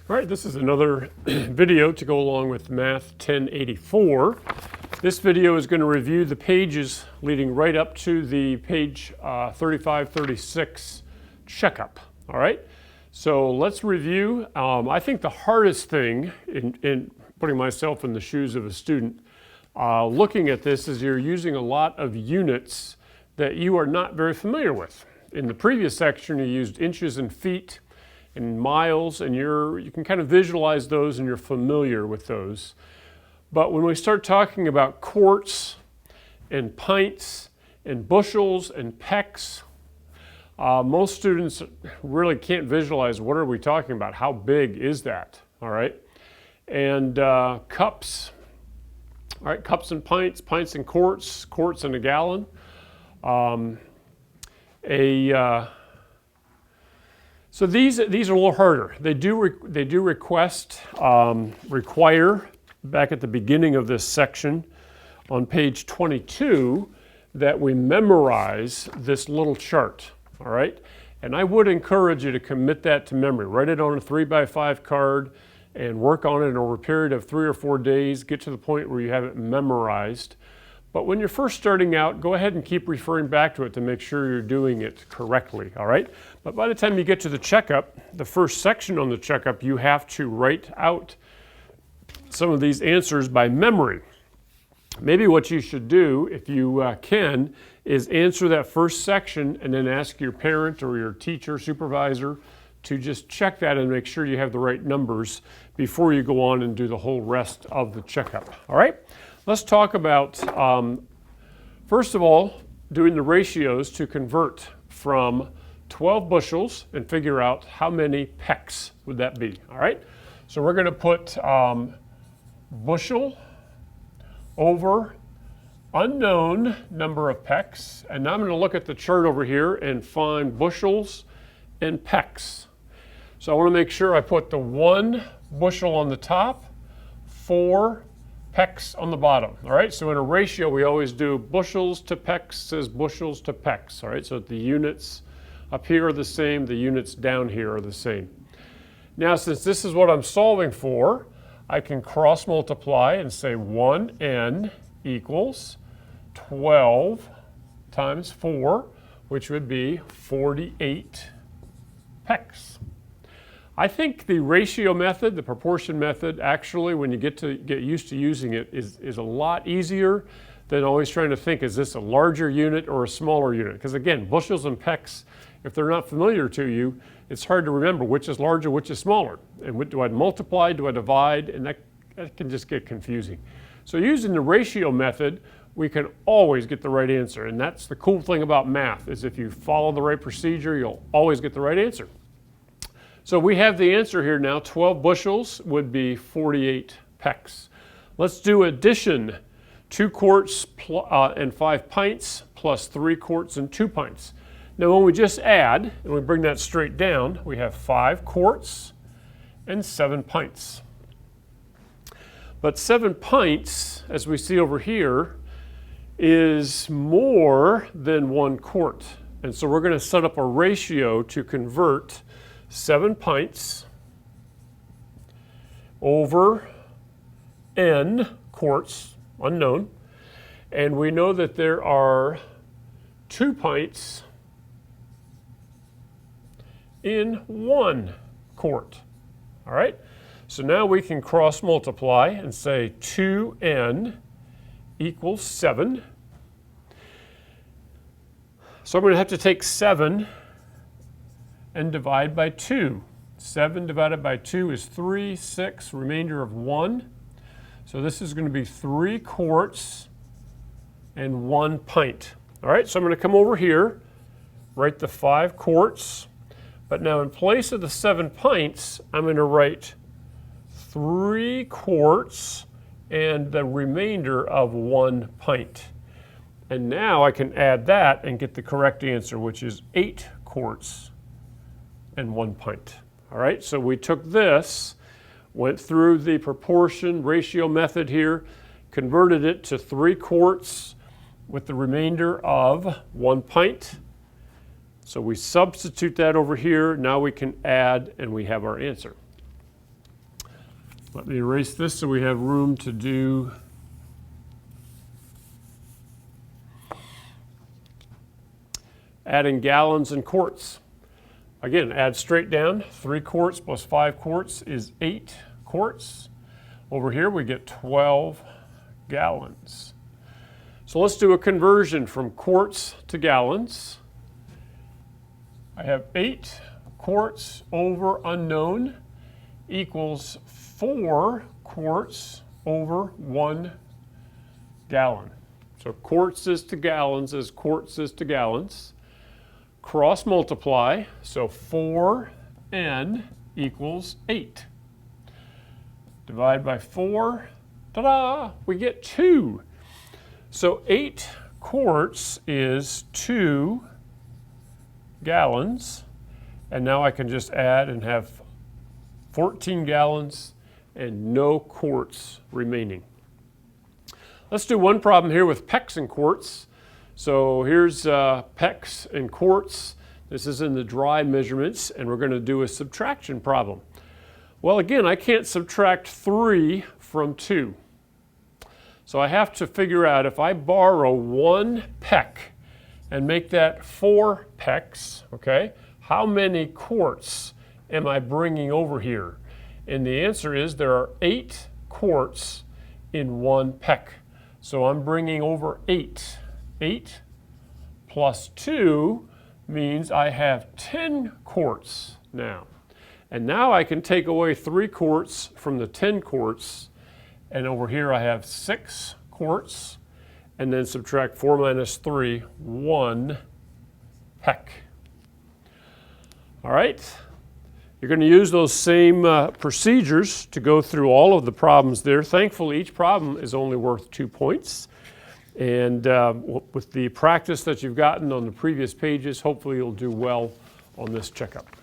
All right, this is another video to go along with Math 1084. This video is going to review the pages leading right up to the page 3536 checkup. All right, so let's review. I think the hardest thing in putting myself in the shoes of a student looking at this is you're using a lot of units that you are not very familiar with. In the previous section, you used inches and feet and miles, and you can kind of visualize those and you're familiar with those. But when we start talking about quarts and pints and bushels and pecks, most students really can't visualize what are we talking about, how big is that, all right? And cups, all right, cups and pints, pints and quarts, quarts and a gallon. So these are a little harder. They do require, back at the beginning of this section on page 22, that we memorize this little chart, all right? And I would encourage you to commit that to memory. Write it on a 3x5 card and work on it over a period of 3 or 4 days, get to the point where you have it memorized. But when you're first starting out, go ahead and keep referring back to it to make sure you're doing it correctly, all right? But by the time you get to the checkup, the first section on the checkup, you have to write out some of these answers by memory. Maybe what you should do, if you can, is answer that first section and then ask your parent or your teacher, supervisor, to just check that and make sure you have the right numbers before you go on and do the whole rest of the checkup, all right? Let's talk about, first of all, doing the ratios to convert from 12 bushels and figure out how many pecks would that be, all right? So we're going to put bushel over unknown number of pecks, and now I'm going to look at the chart over here and find bushels and pecks. So I want to make sure I put the 1 bushel on the top, 4 pecks on the bottom, all right? So in a ratio, we always do bushels to pecks says bushels to pecks, all right? So the units up here are the same, the units down here are the same. Now, since this is what I'm solving for, I can cross multiply and say 1n equals 12 times 4, which would be 48 pecks. I think the ratio method, the proportion method, actually, when you get used to using it, is a lot easier than always trying to think, is this a larger unit or a smaller unit? Because again, bushels and pecks, if they're not familiar to you, it's hard to remember which is larger, which is smaller. And what, do I multiply, do I divide? And that can just get confusing. So using the ratio method, we can always get the right answer. And that's the cool thing about math, is if you follow the right procedure, you'll always get the right answer. So we have the answer here now. 12 bushels would be 48 pecks. Let's do addition. 2 quarts and 5 pints plus 3 quarts and 2 pints. Now when we just add, and we bring that straight down, we have 5 quarts and 7 pints. But 7 pints, as we see over here, is more than 1 quart. And so we're going to set up a ratio to convert 7 pints over n quarts, unknown, and we know that there are 2 pints in 1 quart, all right? So now we can cross multiply and say 2n equals 7. So I'm going to have to take 7 and divide by 2. 7 divided by 2 is 3, 6, remainder of 1. So this is going to be 3 quarts and 1 pint. All right, so I'm going to come over here, write the 5 quarts, but now in place of the 7 pints, I'm going to write 3 quarts and the remainder of 1 pint. And now I can add that and get the correct answer, which is 8 quarts and 1 pint. All right, so we took this, went through the proportion ratio method here, converted it to 3 quarts with the remainder of 1 pint. So we substitute that over here. Now we can add and we have our answer. Let me erase this so we have room to do adding gallons and quarts. Again, add straight down. 3 quarts plus 5 quarts is 8 quarts. Over here we get 12 gallons. So let's do a conversion from quarts to gallons. I have 8 quarts over unknown equals 4 quarts over 1 gallon. So quarts is to gallons as quarts is to gallons. Cross multiply, so 4n equals 8. Divide by 4, ta-da, we get 2. So 8 quarts is 2 gallons, and now I can just add and have 14 gallons and no quarts remaining. Let's do one problem here with pecks and quarts. So here's pecks and quarts. This is in the dry measurements, and we're going to do a subtraction problem. Well, again, I can't subtract 3 from 2. So I have to figure out if I borrow 1 peck and make that 4 pecks, okay, how many quarts am I bringing over here? And the answer is there are 8 quarts in 1 peck. So I'm bringing over 8. 8 plus 2 means I have 10 quarts now. And now I can take away 3 quarts from the 10 quarts, and over here I have 6 quarts, and then subtract 4 minus 3, 1 peck. All right, you're going to use those same procedures to go through all of the problems there. Thankfully, each problem is only worth 2 points. And with the practice that you've gotten on the previous pages, hopefully you'll do well on this checkup.